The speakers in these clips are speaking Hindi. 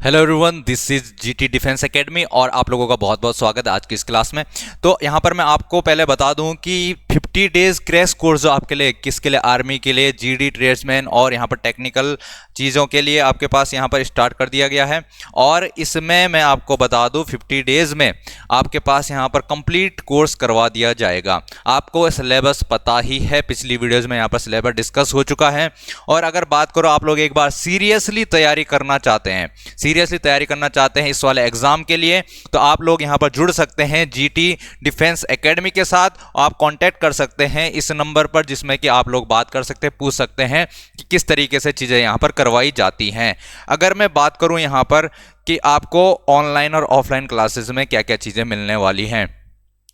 Hello everyone, this is GT defence academy और आप लोगों का बहुत बहुत स्वागत है आज की इस क्लास में। तो यहाँ पर मैं आपको पहले बता दूं कि 50 डेज क्रैश कोर्स जो आपके लिए किसके लिए, आर्मी के लिए, जीडी ट्रेड्समैन और यहाँ पर टेक्निकल चीज़ों के लिए आपके पास यहाँ पर स्टार्ट कर दिया गया है। और इसमें मैं आपको बता दूं 50 डेज में आपके पास यहाँ पर कंप्लीट कोर्स करवा दिया जाएगा। आपको सिलेबस पता ही है, पिछली वीडियोज में यहाँ पर सिलेबस डिस्कस हो चुका है। और अगर बात करो आप लोग एक बार सीरियसली तैयारी करना चाहते हैं, इस वाले एग्जाम के लिए, तो आप लोग यहां पर जुड़ सकते हैं जीटी डिफेंस एकेडमी के साथ। आप कांटेक्ट कर सकते हैं इस नंबर पर, जिसमें कि आप लोग बात कर सकते हैं, पूछ सकते हैं कि किस तरीके से चीजें यहां पर करवाई जाती हैं। अगर मैं बात करूं यहां पर कि आपको ऑनलाइन और ऑफलाइन क्लासेस में क्या क्या चीजें मिलने वाली हैं।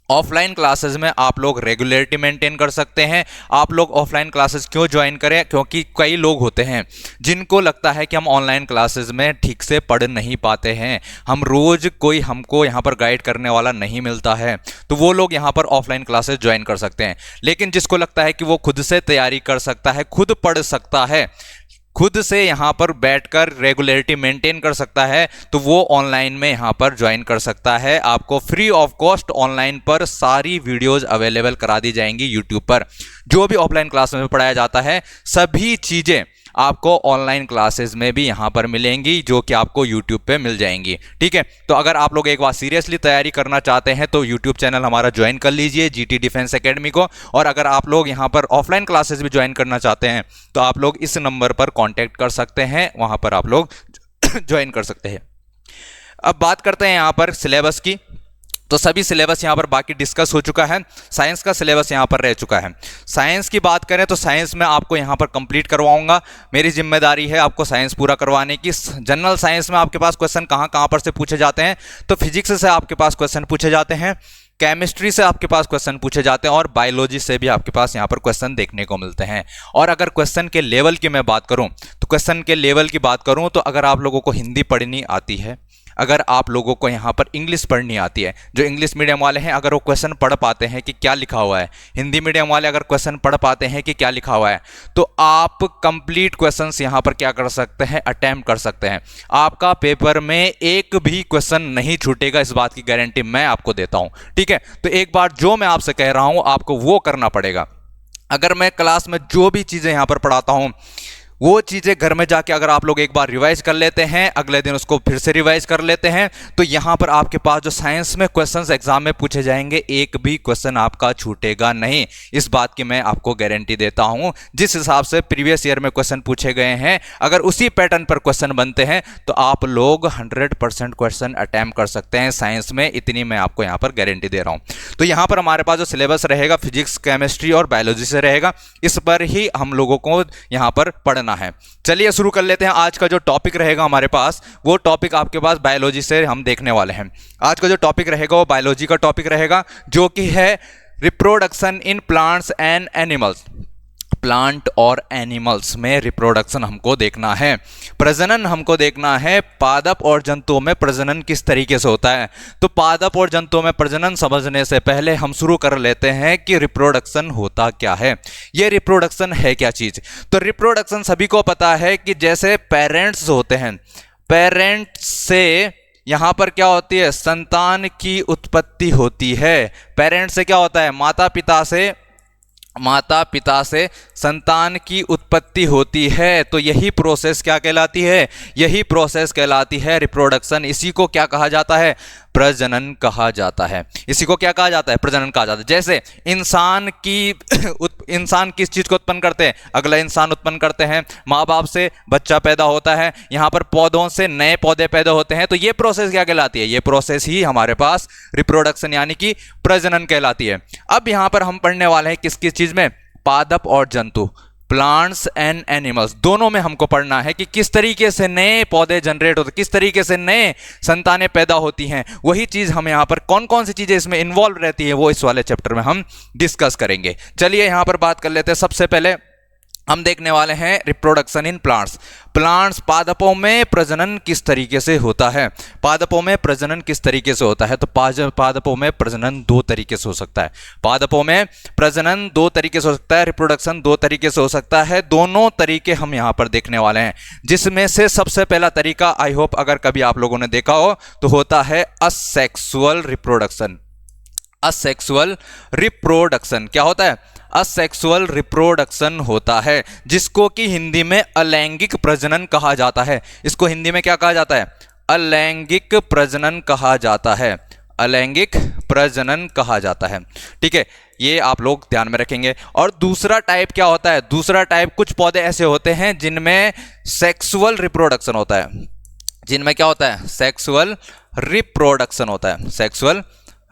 ऑफलाइन क्लासेस में आप लोग रेगुलरिटी मेंटेन कर सकते हैं। आप लोग ऑफलाइन क्लासेस क्यों ज्वाइन करें? क्योंकि कई लोग होते हैं जिनको लगता है कि हम ऑनलाइन क्लासेस में ठीक से पढ़ नहीं पाते हैं, हम रोज कोई हमको यहाँ पर गाइड करने वाला नहीं मिलता है, तो वो लोग यहाँ पर ऑफलाइन क्लासेस ज्वाइन कर सकते हैं। लेकिन जिसको लगता है कि वो खुद से तैयारी कर सकता है, खुद पढ़ सकता है, खुद से यहाँ पर बैठकर रेगुलरिटी मेंटेन कर सकता है, तो वो ऑनलाइन में यहाँ पर ज्वाइन कर सकता है। आपको फ्री ऑफ कॉस्ट ऑनलाइन पर सारी वीडियोस अवेलेबल करा दी जाएंगी यूट्यूब पर। जो भी ऑफलाइन क्लास में पढ़ाया जाता है सभी चीज़ें आपको ऑनलाइन क्लासेस में भी यहाँ पर मिलेंगी, जो कि आपको यूट्यूब पे मिल जाएंगी। ठीक है, तो अगर आप लोग एक बार सीरियसली तैयारी करना चाहते हैं तो यूट्यूब चैनल हमारा ज्वाइन कर लीजिए जीटी डिफेंस एकेडमी को। और अगर आप लोग यहाँ पर ऑफलाइन क्लासेस भी ज्वाइन करना चाहते हैं तो आप लोग इस नंबर पर कॉन्टैक्ट कर सकते हैं, वहाँ पर आप लोग ज्वाइन कर सकते हैं। अब बात करते हैं यहाँ पर सिलेबस की। तो सभी सिलेबस यहाँ पर बाकी डिस्कस हो चुका है। साइंस का सिलेबस यहाँ पर रह चुका है। साइंस की बात करें तो साइंस में आपको यहाँ पर कंप्लीट करवाऊंगा, मेरी जिम्मेदारी है आपको साइंस पूरा करवाने की। जनरल साइंस में आपके पास क्वेश्चन कहाँ पर से पूछे जाते हैं, तो फिजिक्स से आपके पास क्वेश्चन पूछे जाते हैं, केमिस्ट्री से आपके पास क्वेश्चन पूछे जाते हैं और बायोलॉजी से भी आपके पास यहाँ पर क्वेश्चन देखने को मिलते हैं। और अगर क्वेश्चन के लेवल की मैं बात करूँ तो अगर आप लोगों को हिंदी पढ़नी आती है, अगर आप लोगों को यहाँ पर इंग्लिश पढ़नी आती है, जो इंग्लिश मीडियम वाले हैं अगर वो क्वेश्चन पढ़ पाते हैं कि क्या लिखा हुआ है, हिंदी मीडियम वाले अगर क्वेश्चन पढ़ पाते हैं कि क्या लिखा हुआ है, तो आप कंप्लीट क्वेश्चंस यहाँ पर क्या कर सकते हैं, अटेम्प्ट कर सकते हैं। आपका पेपर में एक भी क्वेश्चन नहीं छूटेगा, इस बात की गारंटी मैं आपको देता हूँ। ठीक है, तो एक बार जो मैं आपसे कह रहा हूँ आपको वो करना पड़ेगा। अगर मैं क्लास में जो भी चीज़ें यहाँ पर पढ़ाता हूँ वो चीज़ें घर में जाके अगर आप लोग एक बार रिवाइज कर लेते हैं, अगले दिन उसको फिर से रिवाइज कर लेते हैं, तो यहाँ पर आपके पास जो साइंस में क्वेश्चंस एग्जाम में पूछे जाएंगे एक भी क्वेश्चन आपका छूटेगा नहीं। इस बात की मैं आपको गारंटी देता हूँ। जिस हिसाब से प्रीवियस ईयर में क्वेश्चन पूछे गए हैं, अगर उसी पैटर्न पर क्वेश्चन बनते हैं तो आप लोग 100% क्वेश्चन अटैम्प्ट कर सकते हैं साइंस में, इतनी मैं आपको यहाँ पर गारंटी दे रहा हूँ। तो यहाँ पर हमारे पास जो सिलेबस रहेगा फिजिक्स, केमिस्ट्री और बायोलॉजी से रहेगा, इस पर ही हम लोगों को यहाँ पर पढ़ना है। चलिए शुरू कर लेते हैं। आज का जो टॉपिक रहेगा हमारे पास, वो टॉपिक आपके पास बायोलॉजी से हम देखने वाले हैं। आज का जो टॉपिक रहेगा वो बायोलॉजी का टॉपिक रहेगा, जो कि है reproduction in plants and animals. Plant और एनिमल्स में रिप्रोडक्शन हमको देखना है, प्रजनन हमको देखना है। पादप और जंतुओं में प्रजनन किस तरीके से होता है, तो पादप और जंतुओं में प्रजनन समझने से पहले हम शुरू कर लेते हैं कि रिप्रोडक्शन होता क्या है, ये रिप्रोडक्शन है क्या चीज। तो रिप्रोडक्शन सभी को पता है कि जैसे पेरेंट्स होते हैं, पेरेंट्स से यहां पर क्या होती है, संतान की उत्पत्ति होती है। पेरेंट्स से क्या होता है, माता पिता से संतान की उत्पत्ति होती है। तो यही प्रोसेस क्या कहलाती है, यही प्रोसेस कहलाती है रिप्रोडक्शन। इसी को क्या कहा जाता है, प्रजनन कहा जाता है। इसी को क्या कहा जाता है, प्रजनन कहा जाता है। जैसे इंसान किस चीज को उत्पन्न करते हैं, अगला इंसान उत्पन्न करते हैं, माँ बाप से बच्चा पैदा होता है, यहाँ पर पौधों से नए पौधे पैदा होते हैं। तो ये प्रोसेस क्या कहलाती है, ये प्रोसेस ही हमारे पास रिप्रोडक्शन यानी कि प्रजनन कहलाती है। अब यहाँ पर हम पढ़ने वाले हैं किस किस चीज में, पादप और जंतु, प्लांट्स एंड एनिमल्स, दोनों में हमको पढ़ना है कि किस तरीके से नए पौधे जनरेट होते, किस तरीके से नए संतानें पैदा होती हैं। वही चीज हम यहाँ पर कौन कौन सी चीजें इसमें इन्वॉल्व रहती है वो इस वाले चैप्टर में हम डिस्कस करेंगे। चलिए यहाँ पर बात कर लेते हैं। सबसे पहले हम देखने वाले हैं रिप्रोडक्शन इन प्लांट्स। प्लांट्स पादपों में प्रजनन किस तरीके से होता है। पादपों में प्रजनन किस तरीके से होता है, तो पादपों में प्रजनन दो तरीके से हो सकता है। पादपों में प्रजनन दो तरीके से हो सकता है, रिप्रोडक्शन दो तरीके से हो सकता है। दोनों तरीके हम यहाँ पर देखने वाले हैं, जिसमें से सबसे पहला तरीका, आई होप अगर कभी आप लोगों ने देखा हो, तो होता है असेक्सुअल रिप्रोडक्शन। असेक्सुअल रिप्रोडक्शन क्या होता है? असेक्सुअल रिप्रोडक्शन होता है, जिसको कि हिंदी में अलैंगिक प्रजनन कहा जाता है। इसको हिंदी में क्या कहा जाता है? अलैंगिक प्रजनन कहा जाता है। अलैंगिक प्रजनन कहा जाता है, ठीक है, ये आप लोग ध्यान में रखेंगे। और दूसरा टाइप क्या होता है? दूसरा टाइप, कुछ पौधे ऐसे होते हैं जिनमें सेक्सुअल रिप्रोडक्शन होता है। जिनमें क्या होता है? सेक्सुअल रिप्रोडक्शन होता है। सेक्सुअल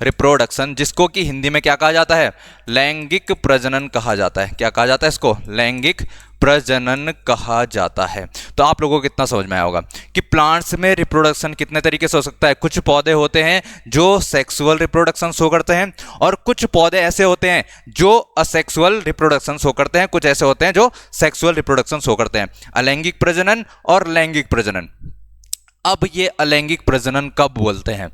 रिप्रोडक्शन, जिसको कि हिंदी में क्या कहा जाता है? लैंगिक प्रजनन कहा जाता है। क्या कहा जाता है इसको? लैंगिक प्रजनन कहा जाता है। तो आप लोगों को कितना समझ में आया होगा कि प्लांट्स में रिप्रोडक्शन कितने तरीके से हो सकता है। कुछ पौधे होते हैं जो सेक्सुअल रिप्रोडक्शन शो करते हैं, और कुछ पौधे ऐसे होते हैं जो असेक्सुअल रिप्रोडक्शन शो करते हैं। कुछ ऐसे होते हैं जो सेक्सुअल रिप्रोडक्शन शो करते हैं। अलैंगिक प्रजनन और लैंगिक प्रजनन। अब ये अलैंगिक प्रजनन कब बोलते हैं?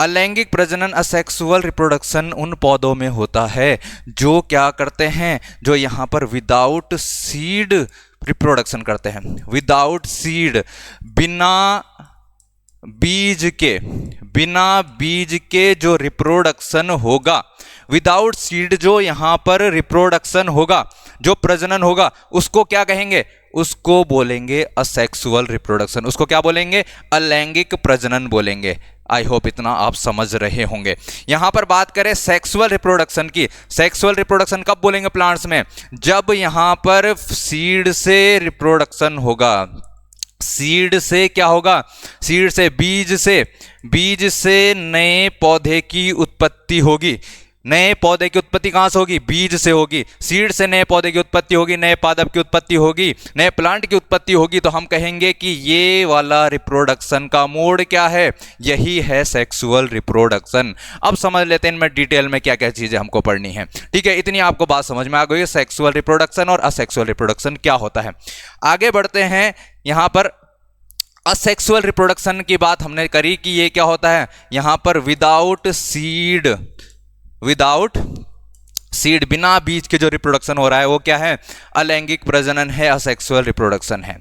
अलैंगिक प्रजनन, असेक्सुअल रिप्रोडक्शन उन पौधों में होता है जो क्या करते हैं? जो यहाँ पर विदाउट सीड रिप्रोडक्शन करते हैं। विदाउट सीड, बिना बीज के जो रिप्रोडक्शन होगा, विदाउट सीड जो यहाँ पर रिप्रोडक्शन होगा, जो प्रजनन होगा, उसको क्या कहेंगे? उसको बोलेंगे असेक्सुअल रिप्रोडक्शन। उसको क्या बोलेंगे? अलैंगिक प्रजनन बोलेंगे। आई होप इतना आप समझ रहे होंगे। यहां पर बात करें सेक्सुअल रिप्रोडक्शन की। सेक्सुअल रिप्रोडक्शन कब बोलेंगे प्लांट्स में? जब यहां पर सीड से रिप्रोडक्शन होगा। सीड से क्या होगा? सीड से, बीज से नए पौधे की उत्पत्ति होगी। नए पौधे की उत्पत्ति कहां से होगी? बीज से होगी। सीड से नए पौधे की उत्पत्ति होगी, नए पादप की उत्पत्ति होगी, नए प्लांट की उत्पत्ति होगी। तो हम कहेंगे कि ये वाला रिप्रोडक्शन का मोड क्या है? यही है सेक्सुअल रिप्रोडक्शन। अब समझ लेते हैं इनमें डिटेल में क्या क्या चीजें हमको पढ़नी है, ठीक है। इतनी आपको बात समझ में आ गई, सेक्सुअल रिप्रोडक्शन और असेक्सुअल रिप्रोडक्शन क्या होता है। आगे बढ़ते हैं। यहां पर असेक्सुअल रिप्रोडक्शन की बात हमने करी कि ये क्या होता है? यहां पर विदाउट सीड, बिना बीज के जो रिप्रोडक्शन हो रहा है वो क्या है? अलैंगिक प्रजनन है, असेक्सुअल रिप्रोडक्शन है।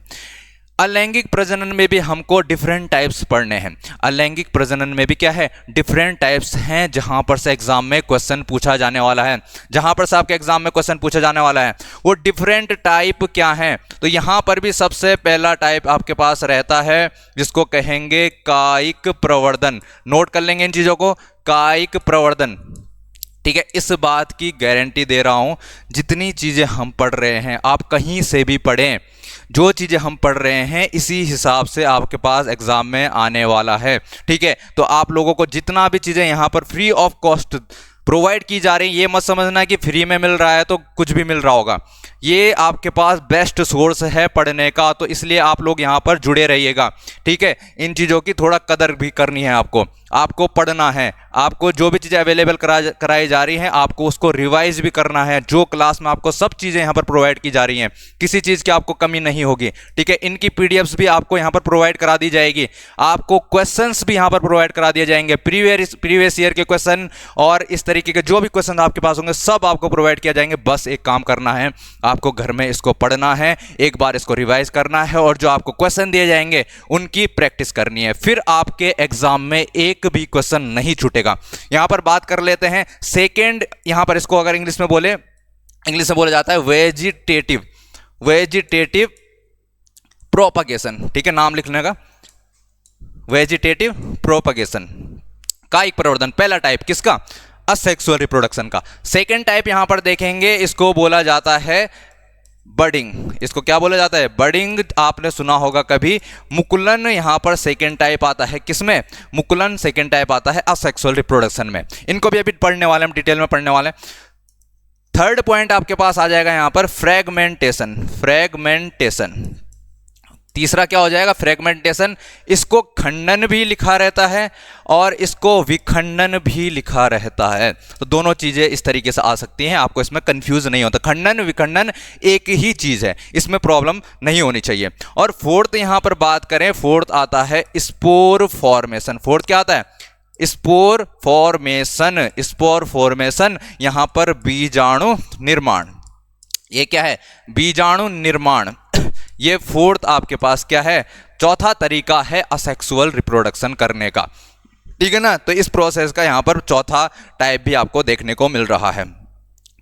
अलैंगिक प्रजनन में भी हमको डिफरेंट टाइप्स पढ़ने हैं। अलैंगिक प्रजनन में भी क्या है? डिफरेंट टाइप्स हैं, जहां पर से एग्जाम में क्वेश्चन पूछा जाने वाला है। जहां पर से आपके एग्जाम में क्वेश्चन पूछा जाने वाला है वो डिफरेंट टाइप क्या है? तो यहां पर भी सबसे पहला टाइप आपके पास रहता है, जिसको कहेंगे कायिक प्रवर्धन। नोट कर लेंगे इन चीजों को, कायिक प्रवर्धन, ठीक है। इस बात की गारंटी दे रहा हूं, जितनी चीजें हम पढ़ रहे हैं आप कहीं से भी पढ़ें, जो चीजें हम पढ़ रहे हैं इसी हिसाब से आपके पास एग्जाम में आने वाला है, ठीक है। तो आप लोगों को जितना भी चीजें यहां पर फ्री ऑफ कॉस्ट प्रोवाइड की जा रही, ये मत समझना कि फ्री में मिल रहा है तो कुछ भी मिल रहा होगा। ये आपके पास बेस्ट सोर्स है पढ़ने का, तो इसलिए आप लोग यहाँ पर जुड़े रहिएगा, ठीक है। इन चीज़ों की थोड़ा कदर भी करनी है आपको पढ़ना है। आपको जो भी चीज़ें अवेलेबल कराई जा रही हैं आपको उसको रिवाइज भी करना है। जो क्लास में आपको सब चीज़ें यहाँ पर प्रोवाइड की जा रही हैं, किसी चीज़ की आपको कमी नहीं होगी, ठीक है। इनकी पीडीएफ्स भी आपको यहाँ पर प्रोवाइड करा दी जाएगी। आपको क्वेश्चंस भी यहाँ पर प्रोवाइड करा दिए जाएंगे, प्रीवियस ईयर के क्वेश्चन और इस तरीके के जो भी क्वेश्चन आपके पास होंगे सब आपको प्रोवाइड किया जाएंगे। बस एक काम करना है, आपको घर में इसको पढ़ना है, एक बार इसको रिवाइज करना है और जो आपको क्वेश्चन दिए जाएंगे उनकी प्रैक्टिस करनी है। फिर आपके एग्जाम में एक भी क्वेश्चन नहीं छूटेगा। यहां पर बात कर लेते हैं सेकेंड। यहां पर इसको अगर इंग्लिश में बोला जाता है वेजिटेटिव प्रोपगेशन, ठीक है, नाम लिखने का, वेजिटेटिव प्रोपगेशन, कायिक प्रवर्धन। पहला टाइप किसका? असेक्सुअल रिप्रोडक्शन का। सेकेंड टाइप यहां पर देखेंगे, इसको बोला जाता है बडिंग। इसको क्या बोला जाता है? बडिंग। आपने सुना होगा कभी। मुकुलन यहां पर सेकेंड टाइप आता है। किसमें? मुकुलन सेकेंड टाइप आता है असेक्सुअल रिप्रोडक्शन में। इनको भी अभी पढ़ने वाले हम, डिटेल में पढ़ने वाले हैं। थर्ड पॉइंट आपके पास आ जाएगा यहां पर फ्रैगमेंटेशन। तीसरा क्या हो जाएगा, फ्रेगमेंटेशन। इसको खंडन भी लिखा रहता है और इसको विखंडन भी लिखा रहता है। तो दोनों चीज़ें इस तरीके से आ सकती हैं, आपको इसमें कंफ्यूज नहीं होता। खंडन विखंडन एक ही चीज़ है, इसमें प्रॉब्लम नहीं होनी चाहिए। और फोर्थ यहाँ पर बात करें, फोर्थ आता है स्पोर फॉर्मेशन। फोर्थ क्या आता है, स्पोर फॉर्मेशन। स्पोर फॉर्मेशन यहाँ पर बीजाणु निर्माण। ये क्या है, बीजाणु निर्माण। ये फोर्थ आपके पास क्या है, चौथा तरीका है असेक्सुअल रिप्रोडक्शन करने का, ठीक है ना। तो इस प्रोसेस का यहां पर चौथा टाइप भी आपको देखने को मिल रहा है।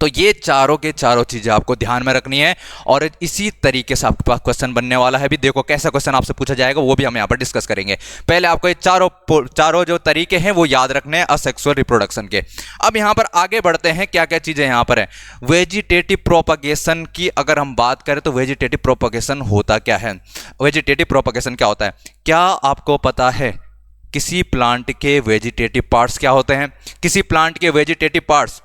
तो ये चारों के चारों चीजें आपको ध्यान में रखनी है और इसी तरीके से आपके पास क्वेश्चन बनने वाला है। भी देखो कैसा क्वेश्चन आपसे पूछा जाएगा वो भी हम यहाँ पर डिस्कस करेंगे। पहले आपको ये चारों जो तरीके हैं वो याद रखने हैं असेक्सुअल रिप्रोडक्शन के। अब यहाँ पर आगे बढ़ते हैं, क्या क्या चीजें यहाँ पर है। वेजिटेटिव प्रोपगेशन की अगर हम बात करें तो वेजिटेटिव प्रोपगेशन होता क्या है, वेजिटेटिव प्रोपगेशन क्या होता है। क्या आपको पता है किसी प्लांट के वेजिटेटिव पार्ट्स क्या होते हैं, किसी प्लांट के vegetative parts,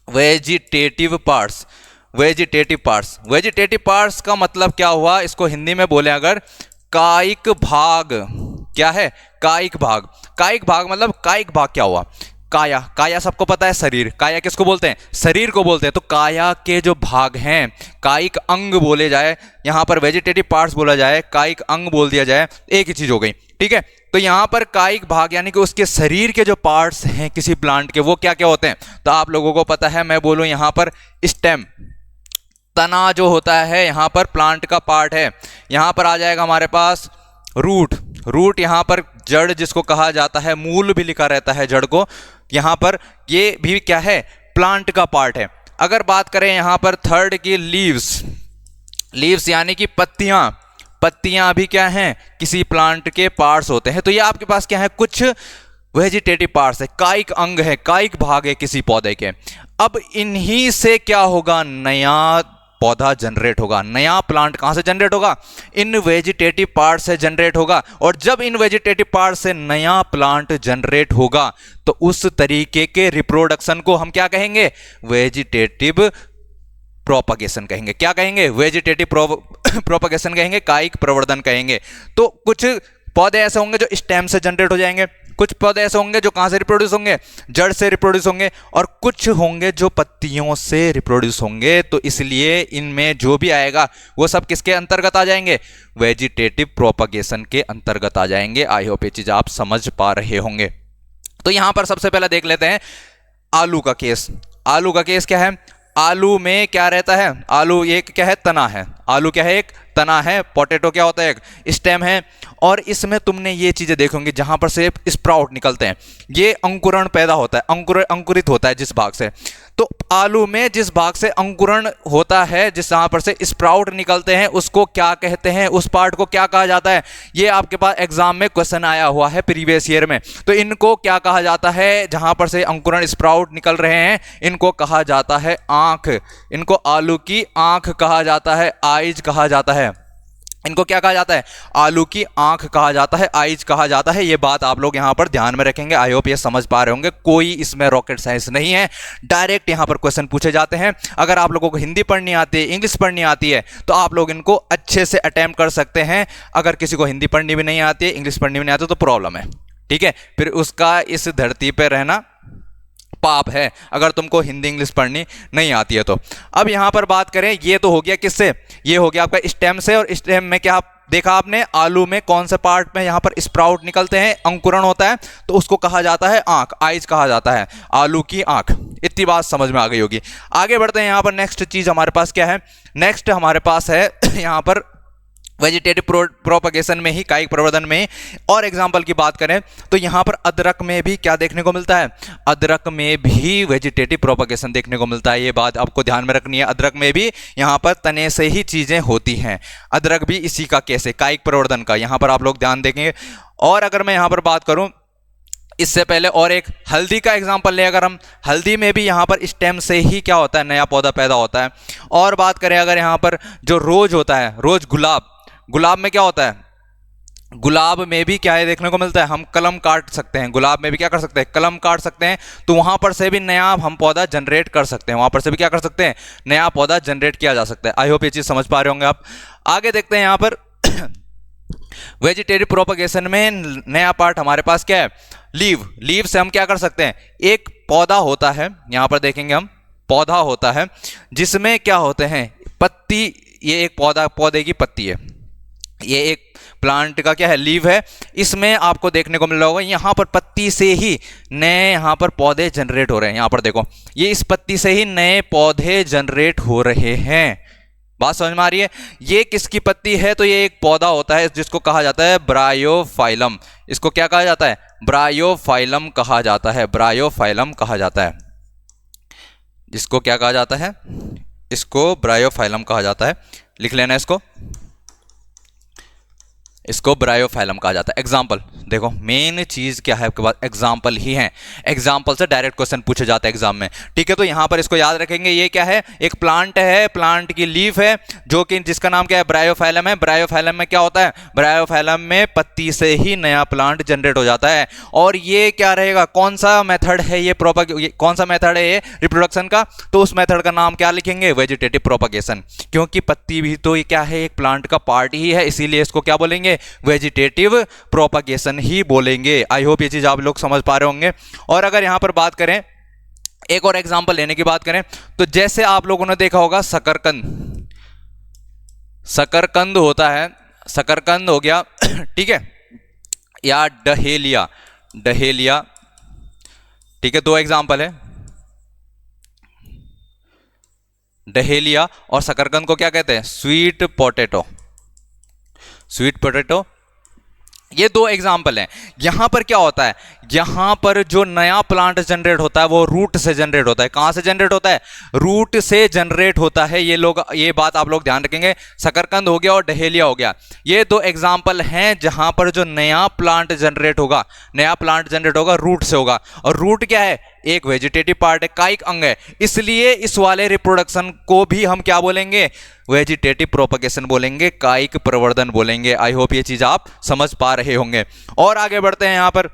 vegetative parts, vegetative parts. Vegetative parts का मतलब क्या हुआ, इसको हिंदी में बोले अगर, कायिक भाग। क्या है, कायिक भाग। कायिक भाग मतलब कायिक भाग क्या हुआ, काया। काया सबको पता है, शरीर। काया किसको बोलते हैं, शरीर को बोलते हैं। तो काया के जो भाग हैं, कायिक अंग बोले जाए, यहां पर वेजिटेटिव पार्ट्स बोला जाए, कायिक अंग बोल दिया जाए, एक ही चीज हो गई, ठीक है। तो यहां पर कायिक भाग यानी कि उसके शरीर के जो पार्ट्स हैं किसी प्लांट के, वो क्या क्या होते हैं। तो आप लोगों को पता है, मैं बोलूं यहां पर स्टेम, तना जो होता है यहां पर प्लांट का पार्ट है। यहां पर आ जाएगा हमारे पास रूट। रूट यहां पर जड़ जिसको कहा जाता है, मूल भी लिखा रहता है जड़ को, यहां पर ये भी क्या है, प्लांट का पार्ट है। अगर बात करें यहां पर थर्ड की लीव्स, लीव्स यानी कि पत्तियां, पत्तियां भी क्या हैं, किसी प्लांट के पार्ट्स होते हैं। तो ये आपके पास क्या है, कुछ वेजिटेटिव पार्ट्स है, कायिक अंग है, कायिक भाग है किसी पौधे के। अब इन्हीं से क्या होगा, नया पौधा जनरेट होगा। नया प्लांट कहां से जनरेट होगा, इन वेजिटेटिव पार्ट से जनरेट होगा। और जब इन वेजिटेटिव पार्ट से नया प्लांट जनरेट होगा तो उस तरीके के रिप्रोडक्शन को हम क्या कहेंगे, वेजिटेटिव प्रोपगेशन कहेंगे। क्या कहेंगे, वेजिटेटिव प्रोपगेशन कहेंगे, कायिक प्रवर्धन कहेंगे। तो कुछ पौधे ऐसे होंगे जो स्टेम से जनरेट हो जाएंगे, कुछ पौधे ऐसे होंगे जो कहां से रिप्रोड्यूस होंगे, जड़ से रिप्रोड्यूस होंगे, और कुछ होंगे जो पत्तियों से रिप्रोड्यूस होंगे। तो इसलिए इनमें जो भी आएगा वो सब किसके अंतर्गत आ जाएंगे, वेजिटेटिव प्रोपगेशन के अंतर्गत आ जाएंगे। आई होप ये चीज आप समझ पा रहे होंगे। तो यहां पर सबसे पहले देख लेते हैं आलू का केस। आलू का केस क्या है, आलू में क्या रहता है, आलू एक क्या है, तना है। आलू क्या है, एक तना है। पोटैटो क्या होता है, एक स्टेम है। और इसमें तुमने ये चीजें देखोगे जहां पर से स्प्राउट निकलते हैं, ये अंकुरण पैदा होता है, अंकुरित होता है जिस भाग से। तो आलू में जिस भाग से अंकुरण होता है, जिस जहां पर से स्प्राउट निकलते हैं, उसको क्या कहते हैं, उस पार्ट को क्या कहा जाता है। ये आपके पास एग्जाम में क्वेश्चन आया हुआ है प्रीवियस ईयर में। तो इनको क्या कहा जाता है, जहां पर से अंकुरण स्प्राउट निकल रहे हैं, इनको कहा जाता है आंख। इनको आलू की आंख कहा जाता है, आइज कहा जाता है। इनको क्या कहा जाता है, आलू की आंख कहा जाता है, आइज कहा जाता है। ये बात आप लोग यहां पर ध्यान में रखेंगे। आई होप ये समझ पा रहे होंगे, कोई इसमें रॉकेट साइंस नहीं है, डायरेक्ट यहां पर क्वेश्चन पूछे जाते हैं। अगर आप लोगों को हिंदी पढ़नी आती है, इंग्लिश पढ़नी आती है, तो आप लोग इनको अच्छे से अटेम्प्ट कर सकते हैं। अगर किसी को हिंदी पढ़नी भी नहीं आती है, इंग्लिश पढ़नी भी नहीं आती, तो प्रॉब्लम है, ठीक है। फिर उसका इस धरती पर रहना पाप है, अगर तुमको हिंदी इंग्लिश पढ़नी नहीं आती है तो। अब यहां पर बात करें, ये तो हो गया किससे, ये हो गया आपका स्टेम से। और स्टेम में क्या देखा आपने, आलू में कौन से पार्ट में यहां पर स्प्राउट निकलते हैं, अंकुरण होता है, तो उसको कहा जाता है आंख, आइज कहा जाता है, आलू की आंख। इतनी बात समझ में आ गई होगी। आगे बढ़ते हैं, यहां पर नेक्स्ट चीज हमारे पास क्या है, नेक्स्ट हमारे पास है यहां पर वेजिटेटिव प्रोपगेशन में ही, कायिक प्रवर्धन में। और एग्जांपल की बात करें तो यहां पर अदरक में भी क्या देखने को मिलता है, अदरक में भी वेजिटेटिव प्रोपगेशन देखने को मिलता है। ये बात आपको ध्यान में रखनी है। अदरक में भी यहां पर तने से ही चीजें होती हैं, अदरक भी इसी का केस है, कायिक प्रवर्धन का। यहां पर आप लोग ध्यान देंगे। और अगर मैं यहां पर बात करूं इससे पहले, और एक हल्दी का एग्जांपल ले, अगर हम हल्दी में भी यहाँ पर स्टेम से ही क्या होता है, नया पौधा पैदा होता है। और बात करें अगर यहाँ पर जो रोज होता है, रोज गुलाब, गुलाब में क्या होता है, गुलाब में भी क्या है देखने को मिलता है, हम कलम काट सकते हैं, गुलाब में भी क्या कर सकते हैं, कलम काट सकते हैं। तो वहां पर से भी नया हम पौधा जनरेट कर सकते हैं, वहां पर से भी क्या कर सकते हैं, नया पौधा जनरेट किया जा सकता है। आई होप ये चीज समझ पा रहे होंगे आप। आगे देखते हैं यहां पर वेजिटेटिव प्रोपगेशन में नया पार्ट हमारे पास क्या है, लीव। लीव से हम क्या कर सकते हैं, एक पौधा होता है, यहां पर देखेंगे हम, पौधा होता है जिसमें क्या होते हैं, पत्ती, ये एक पौधे की पत्ती है, ये एक प्लांट का क्या है, लीव है। इसमें आपको देखने को मिल रहा होगा यहां पर पत्ती से ही नए यहां पर पौधे जनरेट हो रहे हैं। यहां पर देखो, ये इस पत्ती से ही नए पौधे जनरेट हो रहे हैं। बात समझ में आ रही है? ये किसकी पत्ती है, तो ये एक पौधा होता है जिसको कहा जाता है ब्रायोफाइलम। इसको क्या कहा जाता है, ब्रायोफाइलम कहा जाता है, ब्रायोफाइलम कहा जाता है। जिसको क्या कहा जाता है, इसको ब्रायोफाइलम कहा जाता है। लिख लेना इसको ब्रायोफाइलम कहा जाता है। एग्जाम्पल देखो, मेन चीज क्या है आपके पास, एग्जाम्पल ही है। एग्जाम्पल से डायरेक्ट क्वेश्चन पूछे जाता है एग्जाम में, ठीक है। तो यहां पर इसको याद रखेंगे, ये क्या है, एक प्लांट है, प्लांट की लीफ है, जो कि जिसका नाम क्या है, ब्रायोफाइलम है। ब्रायोफाइलम में क्या होता है, ब्रायोफाइलम में पत्ती से ही नया प्लांट जनरेट हो जाता है। और ये क्या रहेगा, कौन सा मेथड है ये कौन सा मेथड है ये रिप्रोडक्शन का, तो उस मेथड का नाम क्या लिखेंगे, वेजिटेटिव प्रोपगेशन। क्योंकि पत्ती भी तो ये क्या है, एक प्लांट का पार्ट ही है, इसीलिए इसको क्या बोलेंगे, वेजिटेटिव प्रोपगेशन ही बोलेंगे। आई होप ये चीज आप लोग समझ पा रहे होंगे। और अगर यहां पर बात करें, एक और एग्जांपल लेने की बात करें, तो जैसे आप लोगों ने देखा होगा शकरकंद, शकरकंद होता है, शकरकंद हो गया ठीक है, या डहेलिया, डहेलिया, ठीक है। दो एग्जांपल है, डहेलिया और शकरकंद को क्या कहते हैं, स्वीट पोटैटो, स्वीट पोटैटो, ये दो एग्जाम्पल हैं। यहां पर क्या होता है, यहां पर जो नया प्लांट जनरेट होता है वो रूट से जनरेट होता है। कहां से जनरेट होता है, रूट से जनरेट होता है। ये बात आप लोग ध्यान रखेंगे। शकरकंद हो गया और डहेलिया हो गया, ये दो एग्जाम्पल हैं जहां पर जो नया प्लांट जनरेट होगा, नया प्लांट जनरेट होगा रूट से होगा। और रूट क्या है, एक वेजिटेटिव पार्ट है, कायिक अंग है, इसलिए इस वाले रिप्रोडक्शन को भी हम क्या बोलेंगे, वेजिटेटिव प्रोपगेशन बोलेंगे, कायिक प्रवर्धन बोलेंगे। आई होप ये चीज आप समझ पा रहे होंगे। और आगे बढ़ते हैं, यहां पर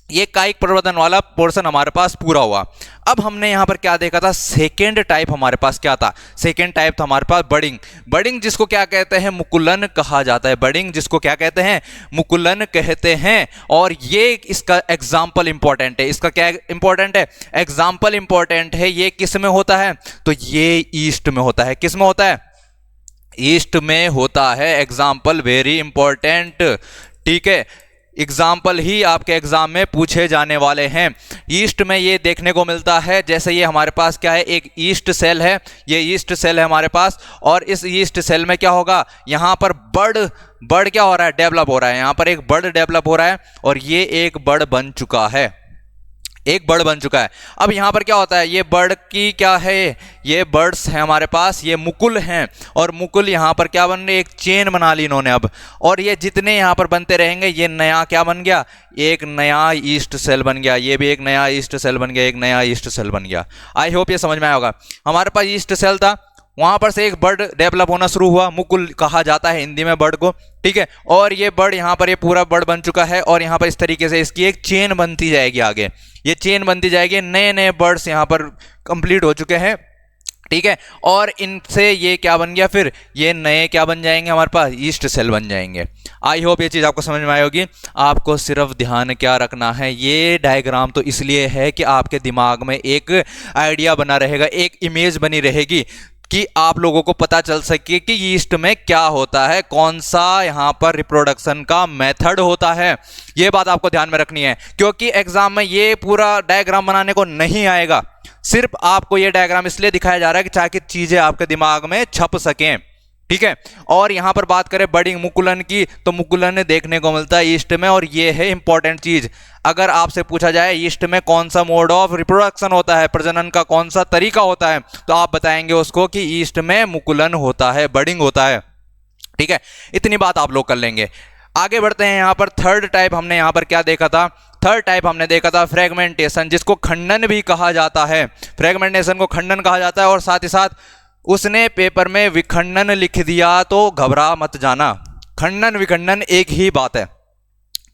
ये कायिक प्रवर्धन वाला पोर्शन हमारे पास पूरा हुआ। अब हमने यहां पर क्या देखा था, सेकेंड टाइप हमारे पास क्या था, सेकेंड टाइप था हमारे पास बडिंग। बडिंग जिसको क्या कहते हैं, मुकुलन कहा जाता है। बडिंग जिसको क्या कहते हैं, मुकुलन कहते हैं। और ये इसका एग्जाम्पल इंपॉर्टेंट है, इसका क्या इंपॉर्टेंट है, एग्जाम्पल इंपॉर्टेंट है। ये किस में होता है, तो ये ईस्ट में होता है। किस में होता है, ईस्ट में होता है। एग्जाम्पल वेरी इंपॉर्टेंट, ठीक है। एग्जाम्पल ही आपके एग्जाम में पूछे जाने वाले हैं। ईस्ट में ये देखने को मिलता है, जैसे ये हमारे पास क्या है, एक ईस्ट सेल है, ये ईस्ट सेल है हमारे पास। और इस ईस्ट सेल में क्या होगा, यहां पर बर्ड क्या हो रहा है, डेवलप हो रहा है। यहां पर एक बर्ड डेवलप हो रहा है और ये एक बर्ड बन चुका है, एक बर्ड बन चुका है। अब यहां पर क्या होता है, ये बर्ड की क्या है, ये बर्ड्स हैं हमारे पास, ये मुकुल हैं। और मुकुल यहां पर क्या बन रहे, एक चेन बना ली इन्होंने अब। और ये जितने यहां पर बनते रहेंगे, ये नया क्या बन गया, एक नया ईस्ट सेल बन गया। ये भी एक नया ईस्ट सेल बन गया, एक नया ईस्ट सेल बन गया। आई होप ये समझ में आया होगा। हमारे पास ईस्ट सेल था, वहां पर से एक बर्ड डेवलप होना शुरू हुआ, मुकुल कहा जाता है हिंदी में बर्ड को, ठीक है। और ये बर्ड यहां पर, ये पूरा बर्ड बन चुका है। और यहां पर इस तरीके से इसकी एक चेन बनती जाएगी आगे, ये चेन बनती जाएगी। नए नए बर्ड्स यहां पर कंप्लीट हो चुके हैं, ठीक है। और इनसे ये क्या बन गया, फिर ये नए क्या बन जाएंगे, हमारे पास ईस्ट सेल बन जाएंगे। आई होप ये चीज़ आपको समझ में आई होगी। आपको सिर्फ ध्यान क्या रखना है, ये डायग्राम तो इसलिए है कि आपके दिमाग में एक आइडिया बना रहेगा, एक इमेज बनी रहेगी कि आप लोगों को पता चल सके कि ईस्ट में क्या होता है, कौन सा यहां पर रिप्रोडक्शन का मेथड होता है। ये बात आपको ध्यान में रखनी है, क्योंकि एग्जाम में ये पूरा डायग्राम बनाने को नहीं आएगा। सिर्फ आपको ये डायग्राम इसलिए दिखाया जा रहा है कि ताकि चीजें आपके दिमाग में छप सकें, ठीक है। और यहां पर बात करें बडिंग मुकुलन की, तो मुकुलन देखने को मिलता है ईस्ट में। और ये है इंपॉर्टेंट चीज, अगर आपसे पूछा जाए ईस्ट में कौन सा मोड ऑफ रिप्रोडक्शन होता है, प्रजनन का कौन सा तरीका होता है, तो आप बताएंगे उसको कि ईस्ट में मुकुलन होता है, बडिंग होता है, ठीक है। इतनी बात आप लोग कर लेंगे। आगे बढ़ते हैं, यहां पर थर्ड टाइप हमने यहां पर क्या देखा था, थर्ड टाइप हमने देखा था फ्रेगमेंटेशन, जिसको खंडन भी कहा जाता है। फ्रेगमेंटेशन को खंडन कहा जाता है। और साथ ही साथ उसने पेपर में विखंडन लिख दिया तो घबरा मत जाना। खंडन विखंडन एक ही बात है,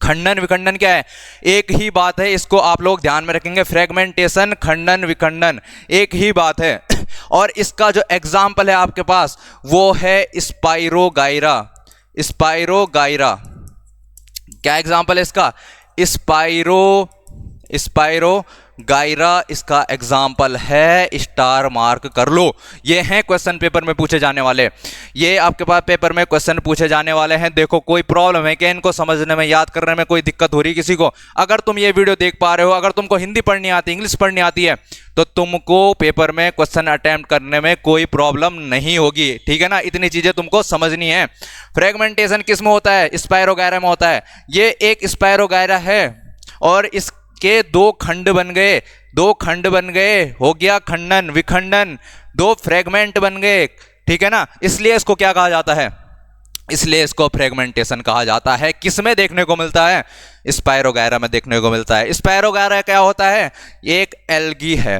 खंडन विखंडन क्या है, एक ही बात है। इसको आप लोग ध्यान में रखेंगे, फ्रेगमेंटेशन, खंडन विखंडन एक ही बात है। और इसका जो एग्जाम्पल है आपके पास वो है स्पाइरोगाइरा, स्पाइरोगाइरा, क्या एग्जाम्पल है इसका? स्पाइरो गायरा इसका एग्जाम्पल है, स्टार मार्क कर लो। ये हैं क्वेश्चन पेपर में पूछे जाने वाले, ये आपके पास पेपर में क्वेश्चन पूछे जाने वाले हैं। देखो कोई प्रॉब्लम है क्या इनको समझने में, याद करने में कोई दिक्कत हो रही किसी को? अगर तुम ये वीडियो देख पा रहे हो, अगर तुमको हिंदी पढ़नी आती है, इंग्लिश पढ़नी आती है, तो तुमको पेपर में क्वेश्चन अटेम्प्ट करने में कोई प्रॉब्लम नहीं होगी, ठीक है ना? इतनी चीजें तुमको समझनी है। फ्रेगमेंटेशन किस में होता है? स्पाइरो गायरा में होता है। ये एक स्पाइरो गायरा है और इसके दो खंड बन गए, हो गया खंडन विखंडन, दो फ्रेगमेंट बन गए, ठीक है ना? इसलिए इसको क्या कहा जाता है? इसलिए इसको फ्रेगमेंटेशन कहा जाता है। किसमें देखने को मिलता है? स्पाइरो गायरा में देखने को मिलता है। स्पाइरो गायरा क्या होता है? एक एल्गी है।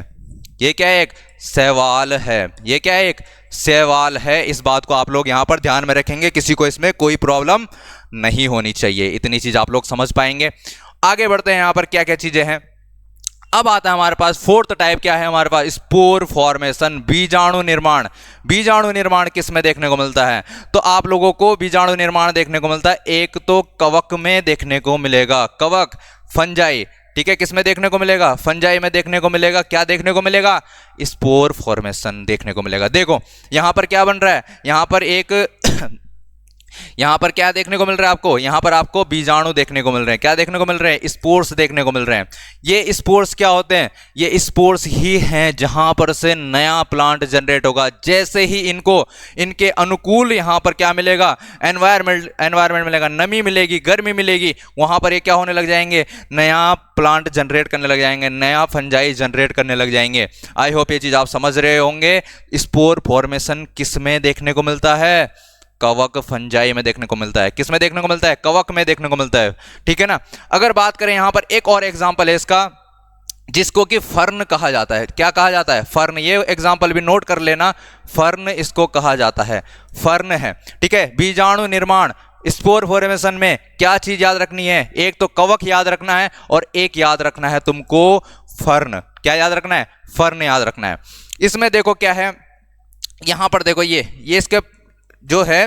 ये क्या है? एक शैवाल है। ये क्या है? एक शैवाल है। इस बात को आप लोग यहां पर ध्यान में रखेंगे, किसी को इसमें कोई प्रॉब्लम नहीं होनी चाहिए। इतनी चीज आप लोग समझ पाएंगे। आगे बढ़ते हैं, यहां पर क्या क्या चीजें हैं। अब आता है हमारे पास फोर्थ टाइप, क्या है हमारे पास? स्पोर फॉर्मेशन, बीजाणु निर्माण। बीजाणु निर्माण किस में देखने को मिलता है? तो आप लोगों को बीजाणु निर्माण देखने को मिलता है, एक तो कवक में देखने को मिलेगा, कवक फंजाई, ठीक है? किस में देखने को मिलेगा? फंजाई में देखने को मिलेगा। क्या देखने को मिलेगा? स्पोर फॉर्मेशन देखने को मिलेगा। देखो यहां पर क्या बन रहा है, यहां पर एक यहां पर क्या देखने को मिल रहा है आपको? यहां पर आपको बीजाणु देखने को मिल रहे हैं। क्या देखने को मिल रहे हैं? स्पोर्स देखने को मिल रहे हैं। ये स्पोर्स क्या होते हैं? ये स्पोर्स ही हैं जहां पर से नया प्लांट जनरेट होगा। जैसे ही इनको इनके अनुकूल यहां पर क्या मिलेगा? एनवायरमेंट मिलेगा, नमी मिलेगी, गर्मी मिलेगी, वहां पर ये क्या होने लग जाएंगे? नया प्लांट जनरेट करने लग जाएंगे, नया फंजाई जनरेट करने लग जाएंगे। आई होप ये चीज आप समझ रहे होंगे। स्पोर फॉर्मेशन किस में देखने को मिलता है? कवक फंजाई में देखने को मिलता है। किस में देखने को मिलता है? कवक में देखने को मिलता है, ठीक है ना? अगर बात करें यहां पर एक और एग्जांपल है इसका, जिसको कि फर्न कहा जाता है। क्या कहा जाता है? फर्न। ये एग्जांपल भी नोट कर लेना, फर्न इसको कहा जाता है, फर्न है, ठीक है? बीजाणु निर्माण स्पोर फॉर्मेशन में क्या चीज याद रखनी है? एक तो कवक याद रखना है और एक याद रखना है तुमको फर्न। क्या याद रखना है? फर्न याद रखना है। इसमें देखो क्या है, यहां पर देखो ये इसके जो है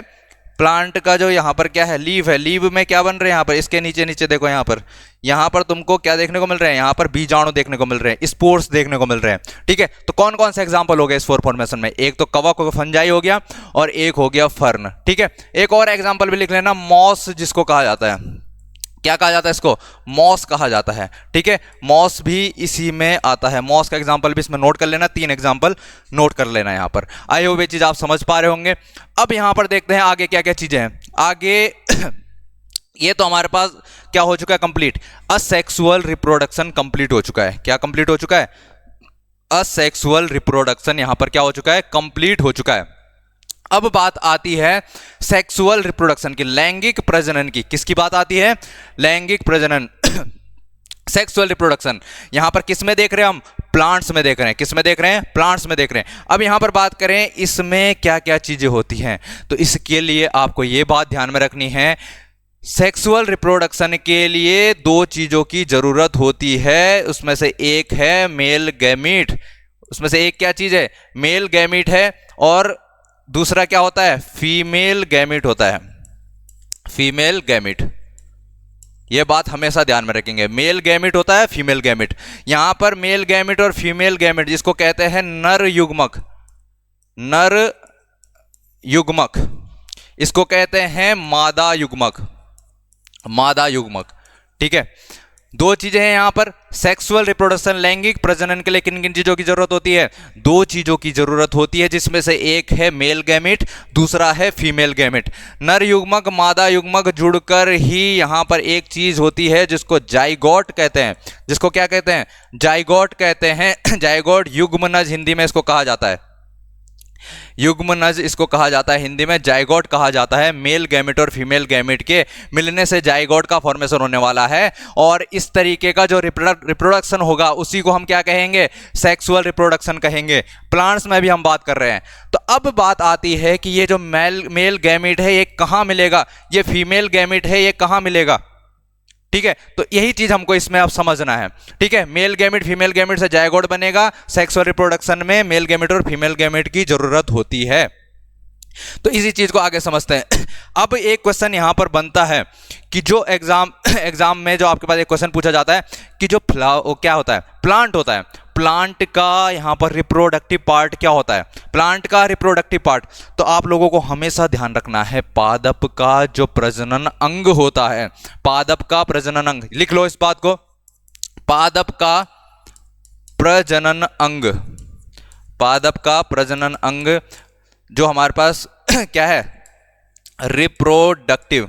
प्लांट का जो यहाँ पर क्या है? लीव है। लीव में क्या बन रहे हैं? यहाँ पर इसके नीचे देखो, यहाँ पर तुमको क्या देखने को मिल रहे हैं? यहाँ पर बीजाणु देखने को मिल रहे हैं, स्पोर्स देखने को मिल रहे हैं, ठीक है? तो कौन कौन से एग्जांपल हो गए स्पोर फॉर्मेशन में? एक तो कवक फंजाई हो गया और एक हो गया फर्न, ठीक है? एक और एग्जाम्पल भी लिख लेना, मॉस जिसको कहा जाता है। क्या कहा जाता है इसको? मॉस कहा जाता है, ठीक है? मॉस भी इसी में आता है। मॉस का एग्जांपल भी इसमें नोट कर लेना, 3 एग्जांपल नोट कर लेना यहां पर। आई होप ये चीज आप समझ पा रहे होंगे। अब यहां पर देखते हैं आगे क्या क्या चीजें हैं। आगे ये तो हमारे पास क्या हो चुका है? कंप्लीट। असेक्सुअल रिप्रोडक्शन कंप्लीट हो चुका है। क्या कंप्लीट हो चुका है? असेक्सुअल रिप्रोडक्शन यहां पर क्या हो चुका है? कंप्लीट हो चुका है। अब बात आती है सेक्सुअल रिप्रोडक्शन की, लैंगिक प्रजनन की। किसकी बात आती है? लैंगिक प्रजनन सेक्सुअल रिप्रोडक्शन। यहां पर किस में देख रहे हैं हम? प्लांट्स में देख रहे हैं। किस में देख रहे हैं? प्लांट्स में देख रहे हैं। अब यहां पर बात करें इसमें क्या क्या चीजें होती हैं, तो इसके लिए आपको यह बात ध्यान में रखनी है, सेक्सुअल रिप्रोडक्शन के लिए 2 चीजों की जरूरत होती है। उसमें से एक है मेल गैमीट। उसमें से एक क्या चीज है? मेल गैमीट है, और दूसरा क्या होता है? फीमेल गैमीट होता है। फीमेल गैमीट, यह बात हमेशा ध्यान में रखेंगे। मेल गैमीट होता है, फीमेल गैमीट। यहां पर मेल गैमीट और फीमेल गैमीट, जिसको कहते हैं नर युग्मक, नर युग्मक, इसको कहते हैं मादा युग्मक, मादा युग्मक, ठीक है? 2 चीजें हैं यहां पर, सेक्सुअल रिप्रोडक्शन लैंगिक प्रजनन के लिए किन किन चीजों की जरूरत होती है? 2 चीजों की जरूरत होती है, जिसमें से एक है मेल गैमीट, दूसरा है फीमेल गैमीट। नर युग्मक मादा युग्मक जुड़कर ही यहां पर एक चीज होती है जिसको जाइगोट कहते हैं। जिसको क्या कहते हैं? जाइगोट कहते हैं। जाइगोट युग्मनज हिंदी में इसको कहा जाता है, युग्मनज इसको कहा जाता है हिंदी में, जाइगोट कहा जाता है। मेल गैमेट और फीमेल गैमेट के मिलने से जाइगोट का फॉर्मेशन होने वाला है, और इस तरीके का जो रिप्रोडक्शन होगा उसी को हम क्या कहेंगे? सेक्सुअल रिप्रोडक्शन कहेंगे। प्लांट्स में भी हम बात कर रहे हैं। तो अब बात आती है कि ये जो मेल गैमेट है ये कहाँ मिलेगा, ये फीमेल गैमेट है ये कहाँ मिलेगा, ठीक है? तो यही चीज हमको इसमें अब समझना है, ठीक है? मेल गैमेट फीमेल गैमेट से जाइगोट बनेगा। सेक्सुअल रिप्रोडक्शन में मेल गैमेट और फीमेल गैमेट की जरूरत होती है। तो इसी चीज को आगे समझते हैं। अब एक क्वेश्चन यहां पर बनता है कि जो एग्जाम में जो आपके पास एक क्वेश्चन पूछा जाता है कि जो क्या होता है, प्लांट होता है, प्लांट का यहां पर रिप्रोडक्टिव पार्ट क्या होता है, प्लांट का रिप्रोडक्टिव पार्ट। तो आप लोगों को हमेशा ध्यान रखना है पादप का जो प्रजनन अंग होता है, पादप का प्रजनन अंग, लिख लो इस बात को, पादप का प्रजनन अंग, पादप का प्रजनन अंग जो हमारे पास क्या है, reproductive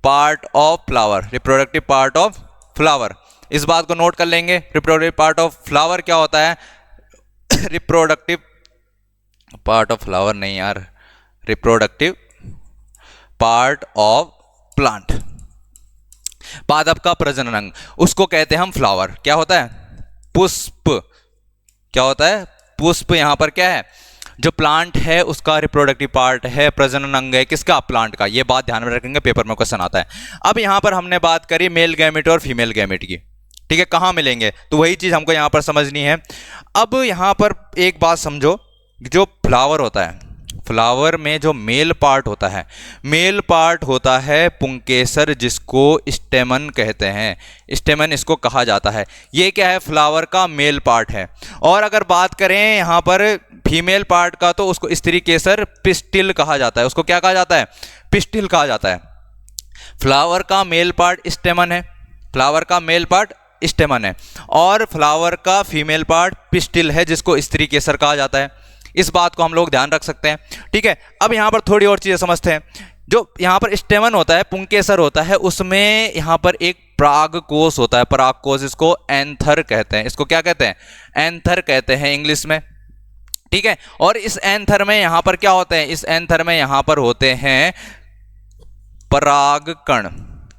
part of flower, reproductive part of flower, इस बात को नोट कर लेंगे। रिप्रोडक्टिव पार्ट ऑफ फ्लावर क्या होता है, रिप्रोडक्टिव पार्ट ऑफ फ्लावर नहीं यार, रिप्रोडक्टिव पार्ट ऑफ प्लांट, पादप का प्रजनन अंग, उसको कहते हैं हम फ्लावर। क्या होता है, पुष्प, क्या होता है, पुष्प। यहां पर क्या है, जो प्लांट है उसका रिप्रोडक्टिव पार्ट है, प्रजनन अंग है किसका, प्लांट का। ये बात ध्यान में रखेंगे, पेपर में क्वेश्चन आता है। अब यहां पर हमने बात करी मेल गैमेट और फीमेल गैमेट की, ठीक है, कहां मिलेंगे, तो वही चीज हमको यहां पर समझनी है। अब यहां पर एक बात समझो, जो फ्लावर होता है, फ्लावर में जो मेल पार्ट होता है, मेल पार्ट होता है पुंकेसर, जिसको स्टेमन कहते हैं, स्टेमन इसको कहा जाता है। ये क्या है, फ्लावर का मेल पार्ट है। और अगर बात करें यहाँ पर फीमेल पार्ट का, तो उसको स्त्री केसर पिस्टिल कहा जाता है। उसको क्या कहा जाता है, पिस्टिल कहा जाता है। फ्लावर का मेल पार्ट स्टेमन है, फ्लावर का मेल पार्ट स्टेमन है, और फ्लावर का फीमेल पार्ट पिस्टिल है, जिसको स्त्री केसर कहा जाता है। इस बात को हम लोग ध्यान रख सकते हैं, ठीक है। अब यहां पर थोड़ी और चीजें समझते हैं। जो यहां पर स्टेमन होता है, पुंकेसर होता है, उसमें यहां पर एक परागकोश होता है, परागकोश, इसको एंथर कहते हैं। इसको क्या कहते हैं, एंथर कहते हैं इंग्लिश में, ठीक है। और इस एंथर में यहां पर क्या होते हैं, इस एंथर में यहां पर होते हैं परागकण।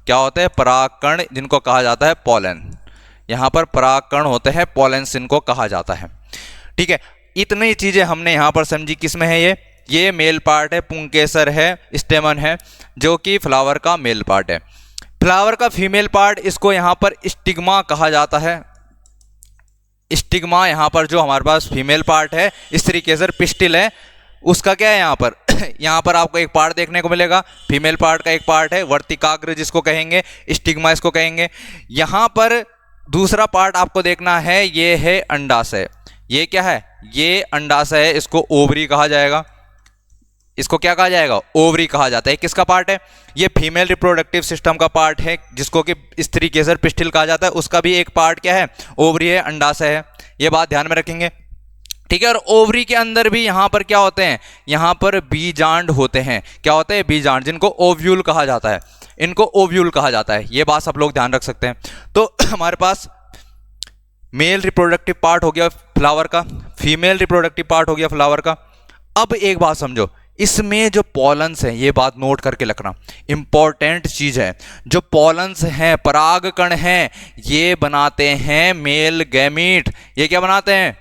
क्या होते हैं, परागकण, जिनको कहा जाता है पॉलन। यहां पर परागकण होते हैं, पॉलेंस इनको कहा जाता है, ठीक है। इतनी चीजें हमने यहां पर समझी। किसमें है ये मेल पार्ट है, पुंकेसर है, स्टेमन है, जो कि फ्लावर का मेल पार्ट है। फ्लावर का फीमेल पार्ट, इसको यहां पर स्टिग्मा कहा जाता है। स्टिग्मा यहां पर जो हमारे पास फीमेल पार्ट है, स्त्री केसर पिस्टिल है, उसका क्या है यहां पर यहां पर आपको एक पार्ट देखने को मिलेगा, फीमेल पार्ट का एक पार्ट है, वर्तिकाग्र जिसको कहेंगे, स्टिग्मा इसको कहेंगे। यहां पर दूसरा पार्ट आपको देखना है, ये है अंडाशय। ये क्या है, ये अंडाशय है, इसको ओवरी कहा जाएगा। इसको क्या कहा जाएगा, ओवरी कहा जाता है। किसका पार्ट है, ये फीमेल रिप्रोडक्टिव सिस्टम का पार्ट है, जिसको कि स्त्री केसर पिस्टिल कहा जाता है। उसका भी एक पार्ट क्या है, ओवरी है, अंडाशय है। ये बात ध्यान में रखेंगे, ठीक है। और ओवरी के अंदर भी यहां पर क्या होते हैं, यहां पर बीजांड होते हैं। क्या होते हैं, बीजांड, जिनको ओव्यूल कहा जाता है, इनको ओव्यूल कहा जाता है। ये बात सब लोग ध्यान रख सकते हैं। तो हमारे पास मेल रिप्रोडक्टिव पार्ट हो गया फ्लावर का, फीमेल रिप्रोडक्टिव पार्ट हो गया फ्लावर का। अब एक बात समझो, इसमें जो पॉलन्स हैं, ये बात नोट करके रखना, इंपॉर्टेंट चीज है। जो पॉलन्स हैं, परागकण हैं, ये बनाते हैं मेल गैमीट। ये क्या बनाते हैं,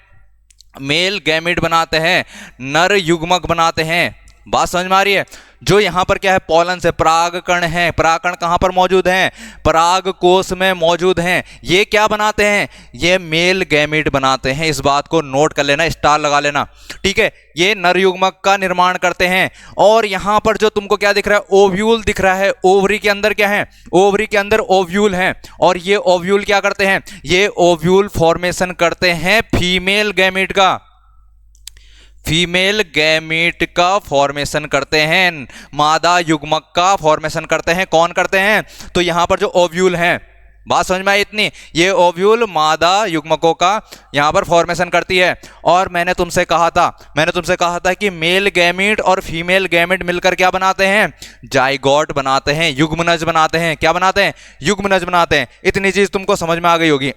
मेल गैमीट बनाते हैं, नर युग्मक बनाते हैं। बात समझ में आ रही है। जो यहां पर क्या है, पॉलन्स है, परागकण है। परागकण कहां पर मौजूद हैं, परागकोश में मौजूद हैं। ये क्या बनाते हैं, ये मेल गैमीट बनाते हैं। इस बात को नोट कर लेना, स्टार लगा लेना, ठीक है। ये नर युग्मक का निर्माण करते हैं। और यहां पर जो तुमको क्या दिख रहा है, ओव्यूल दिख रहा है। ओवरी के अंदर क्या है, ओवरी के अंदर ओव्यूल है। और ये ओव्यूल क्या करते हैं, ये ओव्यूल फॉर्मेशन करते हैं फीमेल गैमीट का, फीमेल गैमीट का फॉर्मेशन करते हैं, मादा युग्मक का फॉर्मेशन करते हैं। कौन करते हैं, तो यहां पर जो ओव्यूल हैं, बात समझ में आई इतनी, ये ओव्यूल मादा युग्मकों का यहां पर फॉर्मेशन करती है। और मैंने तुमसे कहा था कि मेल गैमीट और फीमेल गैमीट मिलकर क्या बनाते हैं, जाइगोट बनाते हैं, युग्मनज बनाते हैं। क्या बनाते हैं, युग्मनज बनाते हैं। इतनी चीज तुमको समझ में आ गई होगी।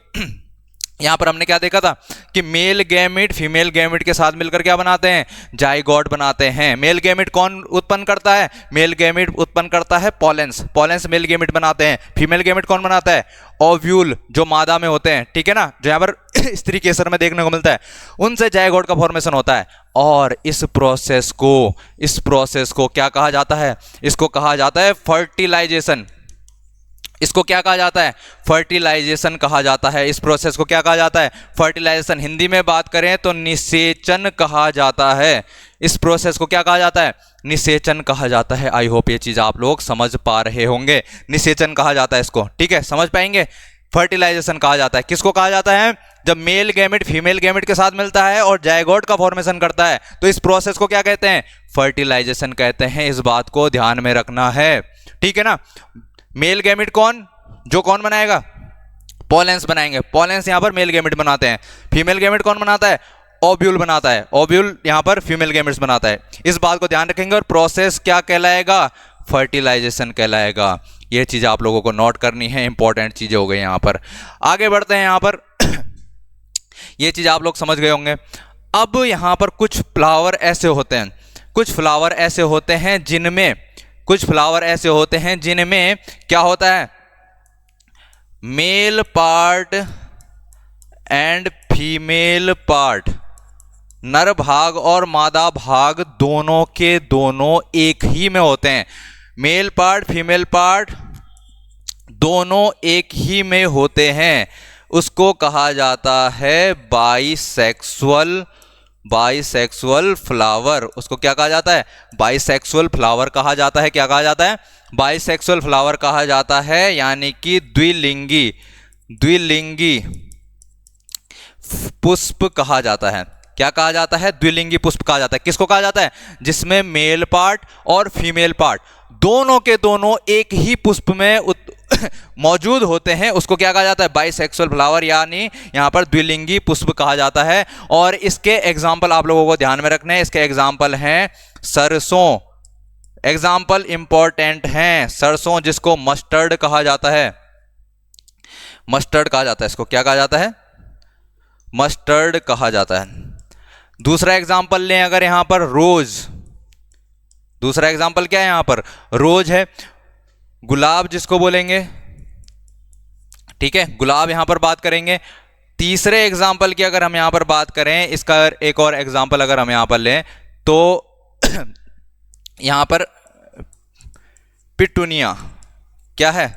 यहां पर हमने क्या देखा था कि मेल गैमीट फीमेल गैमीट के साथ मिलकर क्या बनाते हैं, जाइगोट बनाते हैं। मेल गैमीट कौन उत्पन्न करता है, मेल गैमीट उत्पन्न करता है पॉलेंस, पॉलेंस मेल गैमीट बनाते हैं। फीमेल गैमीट कौन बनाता है, ओव्यूल, जो मादा में होते हैं, ठीक है ना, जो यहां पर स्त्री केसर में देखने को मिलता है, उनसे जाइगोट का फॉर्मेशन होता है। और इस प्रोसेस को क्या कहा जाता है, इसको कहा जाता है फर्टिलाइजेशन। इसको क्या कहा जाता है? फर्टिलाइजेशन कहा जाता है। इस प्रोसेस को क्या कहा जाता है? फर्टिलाइजेशन। हिंदी में बात करें तो निषेचन कहा जाता है। इस प्रोसेस को क्या कहा जाता है? निषेचन कहा जाता है। आई होप ये चीज आप लोग समझ पा रहे होंगे। निषेचन कहा जाता है इसको, ठीक है, समझ पाएंगे। फर्टिलाइजेशन कहा जाता है। किसको कहा जाता है? जब मेल गैमेट फीमेल गैमेट के साथ मिलता है और जायगोट का फॉर्मेशन करता है, तो इस प्रोसेस को क्या कहते हैं? फर्टिलाइजेशन कहते हैं। इस बात को ध्यान में रखना है, ठीक है ना। मेल गैमेट कौन? जो कौन बनाएगा? पॉलेंस बनाएंगे। पॉलेंस यहां पर मेल गैमेट बनाते हैं। फीमेल गैमेट कौन बनाता है? ओव्यूल बनाता है। ओव्यूल यहां पर फीमेल गैमेट्स बनाता है। इस बात को ध्यान रखेंगे। और प्रोसेस क्या कहलाएगा? फर्टिलाइजेशन कहलाएगा। ये चीज आप लोगों को नोट करनी है, इंपॉर्टेंट चीजें हो गई यहां पर। आगे बढ़ते हैं यहां पर ये चीज आप लोग समझ गए होंगे। अब यहां पर कुछ फ्लावर ऐसे होते हैं, कुछ फ्लावर ऐसे होते हैं जिनमें क्या होता है? Male part and female part, नर भाग और मादा भाग दोनों के दोनों एक ही में होते हैं। मेल पार्ट फीमेल पार्ट दोनों एक ही में होते हैं। उसको कहा जाता है बाइसेक्सुअल फ्लावर। उसको क्या कहा जाता है? बाइसेक्सुअल फ्लावर कहा जाता है। क्या कहा जाता है? बाइसेक्सुअल फ्लावर कहा जाता है, यानी कि द्विलिंगी पुष्प कहा जाता है। क्या कहा जाता है? द्विलिंगी पुष्प कहा जाता है। किसको कहा जाता है? जिसमें मेल पार्ट और फीमेल पार्ट दोनों के दोनों एक ही पुष्प में मौजूद होते हैं। उसको क्या कहा जाता है? बाइसेक्सुअल फ्लावर, यानी यहां पर द्विलिंगी पुष्प कहा जाता है। और इसके एग्जाम्पल आप लोगों को ध्यान में रखने हैं। इसके एग्जाम्पल हैं सरसों। एग्जाम्पल इंपॉर्टेंट हैं। सरसों, जिसको मस्टर्ड कहा जाता है। मस्टर्ड कहा जाता है। इसको क्या कहा जाता है? मस्टर्ड कहा जाता है। दूसरा एग्जाम्पल लें अगर यहां पर रोज। दूसरा एग्जाम्पल क्या है? यहां पर रोज है। गुलाब जिसको बोलेंगे, ठीक है, गुलाब यहां पर बात करेंगे। तीसरे एग्जाम्पल की अगर हम यहां पर बात करें, इसका एक और एग्जाम्पल अगर हम यहां पर लें तो यहां पर पिटूनिया, क्या है?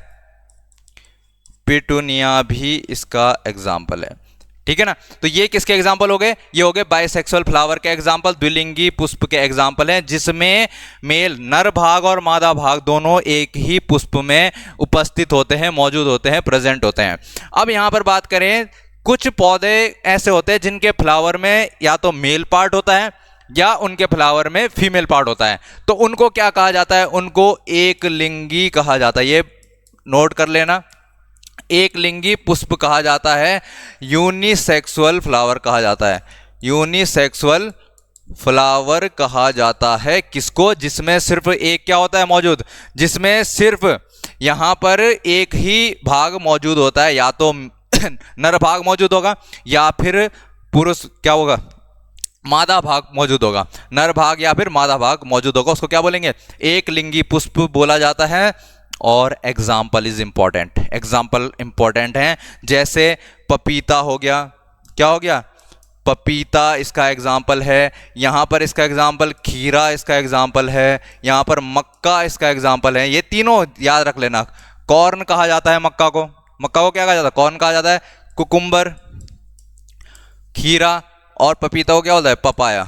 पिटूनिया भी इसका एग्जाम्पल है, ठीक है ना। तो ये किसके एग्जाम्पल हो गए? ये हो गए बाइसेक्सुअल फ्लावर के एग्जाम्पल, द्विलिंगी पुष्प के एग्जाम्पल हैं, जिसमें मेल नर भाग और मादा भाग दोनों एक ही पुष्प में उपस्थित होते हैं, मौजूद होते हैं, प्रेजेंट होते हैं। अब यहां पर बात करें, कुछ पौधे ऐसे होते हैं जिनके फ्लावर में या तो मेल पार्ट होता है या उनके फ्लावर में फीमेल पार्ट होता है। तो उनको क्या कहा जाता है? उनको एक लिंगी कहा जाता है। ये नोट कर लेना, एक लिंगी पुष्प कहा जाता है। यूनिसेक्सुअल फ्लावर कहा जाता है। यूनिसेक्सुअल फ्लावर कहा जाता है किसको? जिसमें सिर्फ एक क्या होता है मौजूद? जिसमें सिर्फ यहां पर एक ही भाग मौजूद होता है, या तो नर भाग मौजूद होगा या फिर पुरुष क्या होगा? मादा भाग मौजूद होगा। नर भाग या फिर मादा भाग मौजूद होगा। उसको क्या बोलेंगे? एक लिंगी पुष्प बोला जाता है। और example is important, example important है। जैसे पपीता हो गया, क्या हो गया? पपीता इसका एग्जाम्पल है। यहां पर इसका एग्जाम्पल खीरा इसका एग्जाम्पल है। यहां पर मक्का इसका एग्जाम्पल है। ये तीनों याद रख लेना। कॉर्न कहा जाता है मक्का को। मक्का को क्या कहा जाता है? कॉर्न कहा जाता है। कुकुम्बर, खीरा, और पपीता को क्या बोलता है? पपाया।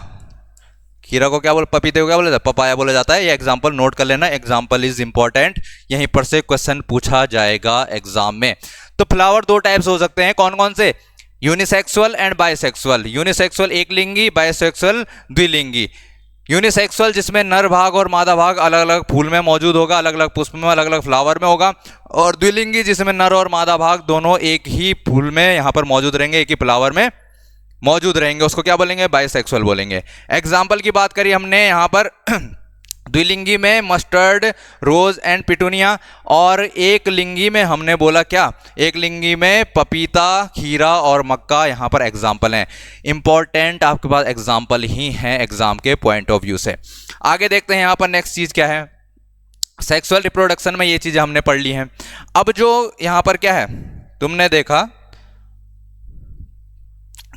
खीरा को क्या बोल, पपीते को क्या बोला जाता है? पपाया बोला जाता है। ये एग्जाम्पल नोट कर लेना, एग्जाम्पल इज इंपॉर्टेंट। यहीं पर से क्वेश्चन पूछा जाएगा एग्जाम में। तो फ्लावर दो टाइप्स हो सकते हैं, कौन कौन से? Unisexual and bisexual. यूनिसेक्सुअल एक लिंगी, बाइसेक्सुअल द्विलिंगी। यूनिसेक्सुअल जिसमें नर भाग और मादा भाग अलग अलग फूल में मौजूद होगा, अलग अलग पुष्प में, अलग अलग फ्लावर में होगा। और द्विलिंगी जिसमें नर और मादा भाग दोनों एक ही फूल में यहां पर मौजूद रहेंगे, एक ही फ्लावर में मौजूद रहेंगे। उसको क्या बोलेंगे? बाइसेक्सुअल बोलेंगे। एग्जाम्पल की बात करी हमने यहां पर द्विलिंगी में मस्टर्ड, रोज एंड पिटूनिया, और एक लिंगी में हमने बोला क्या? एक लिंगी में पपीता, खीरा और मक्का यहां पर एग्जाम्पल हैं। इंपॉर्टेंट आपके पास एग्जाम्पल ही हैं एग्जाम के पॉइंट ऑफ व्यू से। आगे देखते हैं यहां पर नेक्स्ट चीज क्या है। सेक्सुअल रिप्रोडक्शन में ये चीजें हमने पढ़ ली हैं। अब जो यहां पर क्या है, तुमने देखा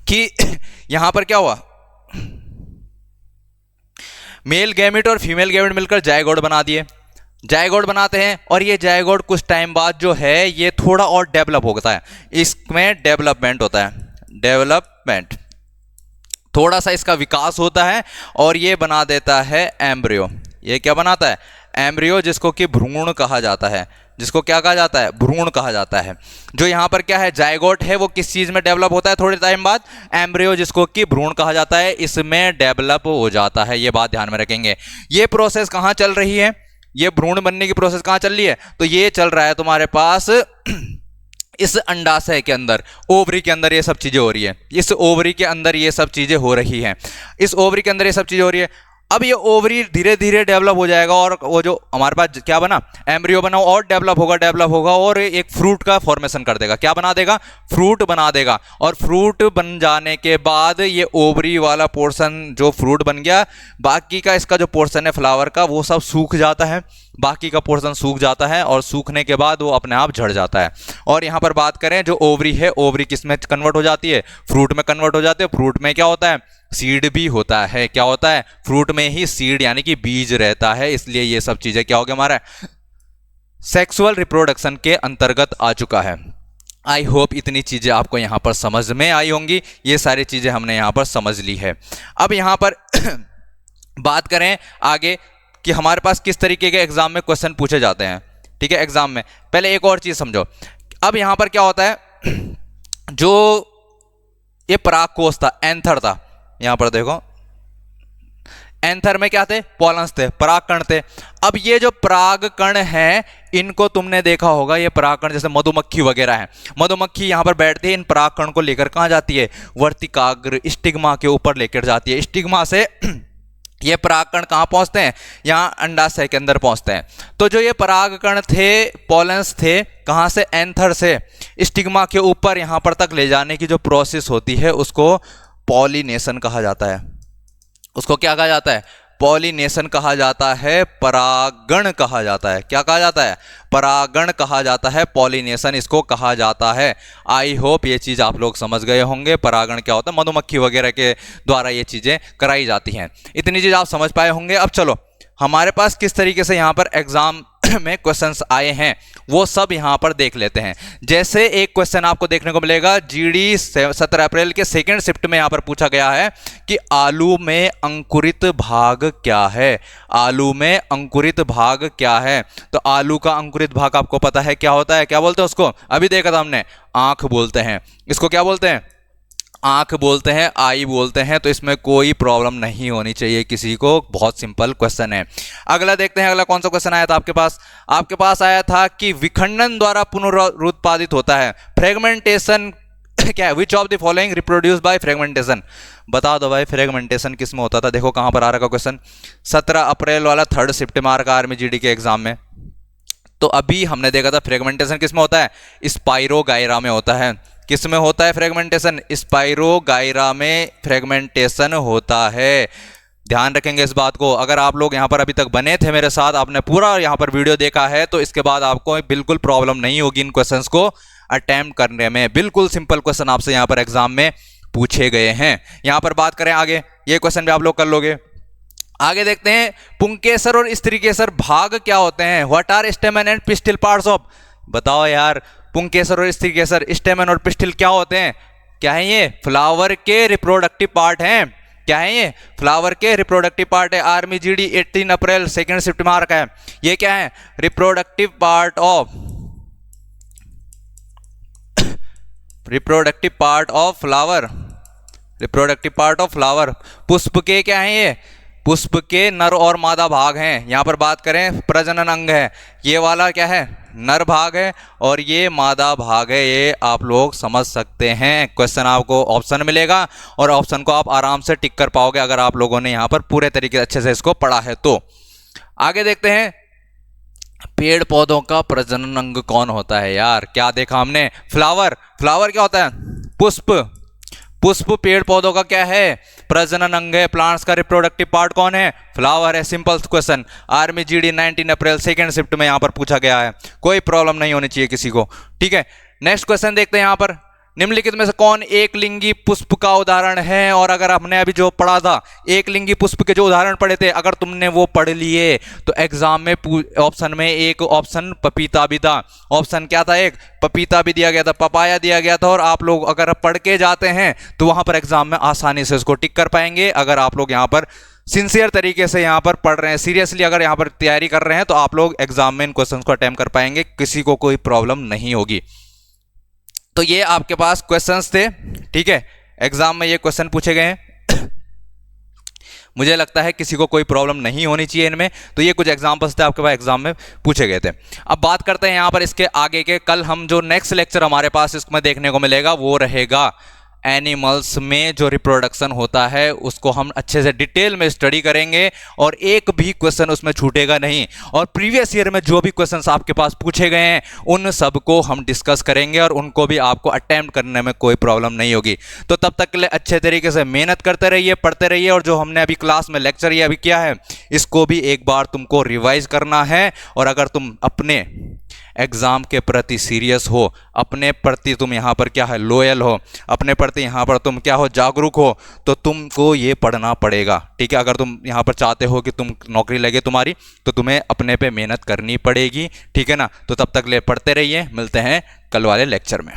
कि यहां पर क्या हुआ? मेल गैमेट और फीमेल गैमेट मिलकर जायगोट बना दिए। जायगोट बनाते हैं और ये जायगोट कुछ टाइम बाद जो है ये थोड़ा और डेवलप होता है, इसमें डेवलपमेंट होता है, डेवलपमेंट, थोड़ा सा इसका विकास होता है और ये बना देता है एम्ब्रियो। ये क्या बनाता है? एम्ब्रियो, जिसको कि भ्रूण कहा जाता है, जिसको क्या कहा जाता है? भ्रूण कहा जाता है। जो यहाँ पर क्या है, जायगोट है, वो किस चीज में डेवलप होता है थोड़े टाइम बाद? एम्ब्रियो, जिसको कि भ्रूण कहा जाता है, इसमें डेवलप हो जाता है। ये बात ध्यान में रखेंगे। ये प्रोसेस कहाँ चल रही है? ये भ्रूण बनने की प्रोसेस कहाँ चल रही है? तो ये चल रहा है तुम्हारे पास इस अंडाशय के अंदर, ओवरी के अंदर ये सब चीजें हो रही है। इस ओवरी के अंदर ये सब चीजें हो रही हैं। इस ओवरी के अंदर ये सब चीजें हो रही है। अब ये ओवरी धीरे धीरे डेवलप हो जाएगा और वो जो हमारे पास क्या बना, एम्ब्रियो बना, और डेवलप होगा और एक फ्रूट का फॉर्मेशन कर देगा। क्या बना देगा? फ्रूट बना देगा। और फ्रूट बन जाने के बाद ये ओवरी वाला पोर्शन जो फ्रूट बन गया, बाकी का इसका जो पोर्शन है फ्लावर का, वो सब सूख जाता है। बाकी का पोर्शन सूख जाता है और सूखने के बाद वो अपने आप झड़ जाता है। और यहाँ पर बात करें, जो ओवरी है, ओवरी किस में कन्वर्ट हो जाती है? फ्रूट में कन्वर्ट हो जाती है। फ्रूट में क्या होता है? सीड भी होता है। क्या होता है? फ्रूट में ही सीड यानी कि बीज रहता है। इसलिए ये सब चीजें क्या हो गया, हमारा सेक्सुअल रिप्रोडक्शन के अंतर्गत आ चुका है। आई होप इतनी चीजें आपको यहां पर समझ में आई होंगी। ये सारी चीजें हमने यहां पर समझ ली है। अब यहां पर बात करें आगे कि हमारे पास किस तरीके के एग्जाम में क्वेश्चन पूछे जाते हैं। ठीक है, एग्जाम में पहले एक और चीज समझो। अब यहां पर क्या होता है, जो ये परागकोश था, एंथर था, यहां पर देखो एंथर में क्या थे? पॉलन्स थे, परागकण थे। अब ये जो परागकण हैं, इनको तुमने देखा होगा, ये परागकण जैसे मधुमक्खी वगैरह है, मधुमक्खी यहां पर बैठती है, इन परागकण को लेकर कहां जाती है? वर्तिकाग्र, स्टिग्मा के ऊपर लेकर जाती है। स्टिग्मा से ये परागकण कहां पहुंचते हैं? यहां अंडाशय के अंदर पहुंचते हैं। तो जो ये परागकण थे, पॉलन्स थे, कहां से? एंथर से स्टिग्मा के ऊपर यहां पर तक ले जाने की जो प्रोसेस होती है, उसको पॉलिनेशन कहा जाता है। उसको क्या कहा जाता है? पॉलिनेशन कहा जाता है, परागण कहा जाता है। क्या कहा जाता है? परागण कहा जाता है, पॉलिनेशन इसको कहा जाता है। आई होप ये चीज आप लोग समझ गए होंगे। परागण क्या होता है? मधुमक्खी वगैरह के द्वारा ये चीजें कराई जाती हैं। इतनी चीज आप समझ पाए होंगे। अब चलो, हमारे पास किस तरीके से यहां पर एग्जाम में क्वेश्चंस आए हैं वो सब यहां पर देख लेते हैं। जैसे एक क्वेश्चन आपको देखने को मिलेगा, जीडी 17 अप्रैल के सेकंड शिफ्ट में यहां पर पूछा गया है कि आलू में अंकुरित भाग क्या है? आलू में अंकुरित भाग क्या है? तो आलू का अंकुरित भाग आपको पता है क्या होता है? क्या बोलते हैं उसको? अभी देखा था हमने, आंख बोलते हैं। इसको क्या बोलते हैं? आंख बोलते हैं, आई बोलते हैं। तो इसमें कोई प्रॉब्लम नहीं होनी चाहिए किसी को। बहुत सिंपल क्वेश्चन है। अगला देखते हैं, अगला कौन सा क्वेश्चन आया था आपके पास? आपके पास आया था कि विखंडन द्वारा पुनरुत्पादित होता है, फ्रेगमेंटेशन क्या है? Which of the following reproduce by fragmentation? बता दो भाई, फ्रेगमेंटेशन किस में होता था? देखो कहां पर आ रहा क्वेश्चन, 17 अप्रैल वाला थर्ड शिफ्ट में आ रहा आर्मी जीडी के एग्जाम में। तो अभी हमने देखा था फ्रेगमेंटेशन किस में होता है? स्पाइरोगायरा में होता है। किस में होता है फ्रेगमेंटेशन? स्पाइरोगायरा में फ्रेगमेंटेशन होता है। ध्यान रखेंगे इस बात को। अगर आप लोग यहाँ पर अभी तक बने थे मेरे साथ, आपने पूरा यहाँ पर वीडियो देखा है, तो इसके बाद आपको बिल्कुल प्रॉब्लम नहीं होगी इन क्वेश्चंस को अटेम्प्ट करने में। बिल्कुल सिंपल क्वेश्चन आपसे यहाँ पर एग्जाम में पूछे गए हैं। यहाँ पर बात करें आगे, ये क्वेश्चन भी आप लोग कर लोगे। आगे देखते हैं, पुंकेसर और स्त्रीकेसर भाग क्या होते हैं? What are stamen and pistil parts of? बताओ यार, पुंकेसर और स्त्रीकेसर, स्टेमन और पिस्टिल क्या होते हैं? क्या है ये? फ्लावर के रिप्रोडक्टिव पार्ट हैं। क्या है ये? फ्लावर के रिप्रोडक्टिव पार्ट है। आर्मी जीडी 18 अप्रैल सेकंड शिफ्ट में आ रखा है। ये क्या है? Reproductive part of, reproductive part of flower, reproductive part of flower. पुष्प के क्या है? ये पुष्प के नर और मादा भाग हैं। यहां पर बात करें, प्रजनन अंग है, ये वाला क्या है? नर भाग है, और ये मादा भाग है। ये आप लोग समझ सकते हैं। क्वेश्चन आपको ऑप्शन मिलेगा और ऑप्शन को आप आराम से टिक कर पाओगे अगर आप लोगों ने यहां पर पूरे तरीके से अच्छे से इसको पढ़ा है तो। आगे देखते हैं, पेड़ पौधों का प्रजनन अंग कौन होता है यार? क्या देखा हमने? फ्लावर। फ्लावर क्या होता है? पुष्प। पुष्प पेड़ पौधों का क्या है? प्रजनन अंग है। प्लांट्स का रिप्रोडक्टिव पार्ट कौन है? फ्लावर है। Simple question. आर्मी जीडी 19 अप्रैल सेकंड शिफ्ट में यहां पर पूछा गया है। कोई प्रॉब्लम नहीं होनी चाहिए किसी को। ठीक है, नेक्स्ट क्वेश्चन देखते हैं। यहां पर निम्नलिखित में से कौन एक लिंगी पुष्प का उदाहरण है? और अगर आपने अभी जो पढ़ा था एक लिंगी पुष्प के जो उदाहरण पढ़े थे, अगर तुमने वो पढ़ लिए तो एग्जाम में ऑप्शन में एक ऑप्शन पपीता भी था। ऑप्शन क्या था? एक पपीता भी दिया गया था, पपाया दिया गया था। और आप लोग अगर पढ़ के जाते हैं तो वहां पर एग्जाम में आसानी से इसको टिक कर पाएंगे। अगर आप लोग यहां पर सिंसियर तरीके से यहां पर पढ़ रहे हैं, सीरियसली अगर यहां पर तैयारी कर रहे हैं, तो आप लोग एग्जाम में इन क्वेश्चंस को अटेम्प्ट कर पाएंगे, किसी को कोई प्रॉब्लम नहीं होगी। तो ये आपके पास क्वेश्चंस थे, ठीक है, एग्जाम में ये क्वेश्चन पूछे गए हैं। मुझे लगता है किसी को कोई प्रॉब्लम नहीं होनी चाहिए इनमें। तो ये कुछ एग्जांपल्स थे आपके पास एग्जाम में पूछे गए थे। अब बात करते हैं यहां पर इसके आगे के। कल हम जो नेक्स्ट लेक्चर हमारे पास इसमें देखने को मिलेगा वो रहेगा एनिमल्स में जो रिप्रोडक्शन होता है उसको हम अच्छे से डिटेल में स्टडी करेंगे और एक भी क्वेश्चन उसमें छूटेगा नहीं। और प्रीवियस ईयर में जो भी क्वेश्चंस आपके पास पूछे गए हैं उन सबको हम डिस्कस करेंगे और उनको भी आपको अटेम्प्ट करने में कोई प्रॉब्लम नहीं होगी। तो तब तक के लिए अच्छे तरीके से मेहनत करते रहिए, पढ़ते रहिए। और जो हमने अभी क्लास में लेक्चर ये अभी किया है इसको भी एक बार तुमको रिवाइज करना है। और अगर तुम अपने एग्जाम के प्रति सीरियस हो, अपने प्रति तुम यहाँ पर क्या है लॉयल हो, अपने प्रति यहाँ पर तुम क्या हो जागरूक हो, तो तुमको ये पढ़ना पड़ेगा, ठीक है। अगर तुम यहाँ पर चाहते हो कि तुम नौकरी लगे तुम्हारी, तो तुम्हें अपने पे मेहनत करनी पड़ेगी, ठीक है ना। तो तब तक ले पढ़ते रहिए, मिलते हैं कल वाले लेक्चर में।